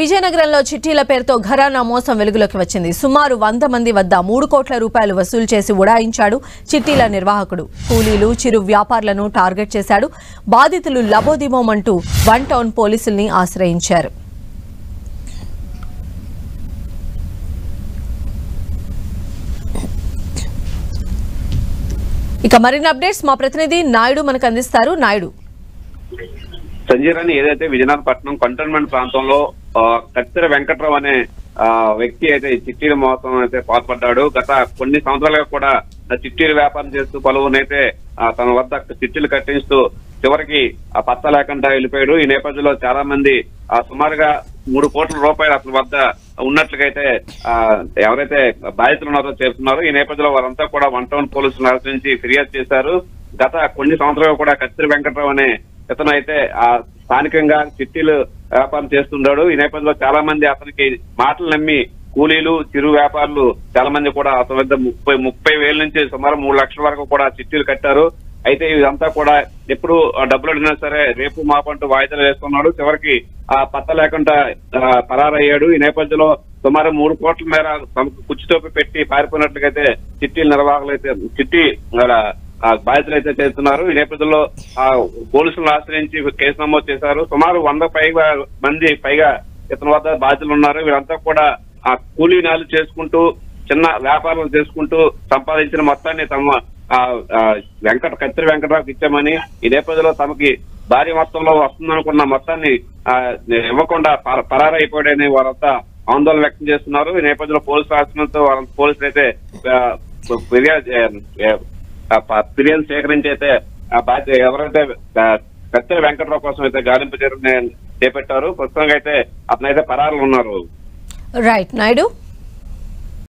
విజయనగరంలో చిట్టీల పేరుతో ఘరానా మోసం వెలుగులోకి వచ్చింది. సుమారు 100 మంది వద్ద 3 కోట్ల రూపాయలు వసూలు చేసి ఉడాయించాడు చిట్టీల నిర్వాహకుడు. కూలీలు, చిరు వ్యాపారులను టార్గెట్ చేశాడు. బాధితులు లబోదిబోమంటూ వన్ టౌన్ పోలీసుల్ని ఆశ్రయించారు. ఇక మరిన్ని అప్డేట్స్ మా ప్రతినిధి నాయుడు మనకు అందిస్తారు. నాయుడు, సంజీరాని ఏదైతే విజయనగరం కంటోన్మెంట్ ప్రాంతంలో కత్తిర వెంకట్రావు అనే వ్యక్తి అయితే చిట్టీల మోసం అయితే పాల్పడ్డాడు. గత కొన్ని సంవత్సరాలుగా కూడా చిట్టీల వ్యాపారం చేస్తూ పలువునైతే తన వద్ద చిట్టీలు కట్టిస్తూ చివరికి ఆ పత్తా లేకుండా వెళ్ళిపోయాడు. ఈ నేపథ్యంలో చాలా మంది సుమారుగా 3 కోట్ల రూపాయలు అతని వద్ద ఉన్నట్లుగైతే ఎవరైతే బాధితులు ఉన్నారో చేస్తున్నారు. ఈ నేపథ్యంలో వారంతా కూడా వన్ టౌన్ పోలీసులను ఆశ్రయించి ఫిర్యాదు చేశారు. గత కొన్ని సంవత్సరాలుగా కూడా కత్తిర వెంకట్రావు అనే ఇతను అయితే స్థానికంగా చిట్టీలు వ్యాపారం చేస్తున్నాడు. ఈ నేపథ్యంలో చాలా మంది అతనికి మాటలు నమ్మి కూలీలు, చిరు వ్యాపారులు చాలా మంది కూడా అతని వద్ద 30,000 నుంచి సుమారు 3 లక్షల వరకు కూడా చిట్టీలు కట్టారు. అయితే ఇదంతా కూడా ఎప్పుడు డబ్బులు అడిగినా సరే రేపు మాపంటూ వాయిదాలు వేసుకున్నాడు. చివరికి పత్త లేకుండా పరారయ్యాడు. ఈ నేపథ్యంలో సుమారు 3 కోట్ల మేర తమకు కుచ్చితోపి పెట్టి పారిపోయినట్లుగైతే చిట్టీల నిర్వాహకులు అయితే చిట్టి బాధితులు అయితే చేస్తున్నారు. ఈ నేపథ్యంలో పోలీసులను ఆశ్రయించి కేసు నమోదు చేశారు. సుమారు 100 మంది పైగా ఇతని వద్ద బాధితులు ఉన్నారు. వీరంతా కూడా కూలీ నాలు చేసుకుంటూ చిన్న వ్యాపారాలు చేసుకుంటూ సంపాదించిన మొత్తాన్ని తమ కత్తిర వెంకట్రావుకి ఇచ్చామని, ఈ నేపథ్యంలో తమకి భారీ మొత్తంలో వస్తుందనుకున్న మొత్తాన్ని ఇవ్వకుండా పరారైపోయాడని వారంతా ఆందోళన వ్యక్తం చేస్తున్నారు. ఈ నేపథ్యంలో పోలీసుల ఆశ్రయంతో పోలీసులు అయితే ఫిర్యాదు సేకరించి అయితే ఎవరైతే కత్తిర వెంకట్రావు కోసం అయితే గాలింపు చర్యలు చేపట్టారు. ప్రస్తుతంగా అయితే అతనైతే పరారులు ఉన్నారు. రైట్ నాయుడు.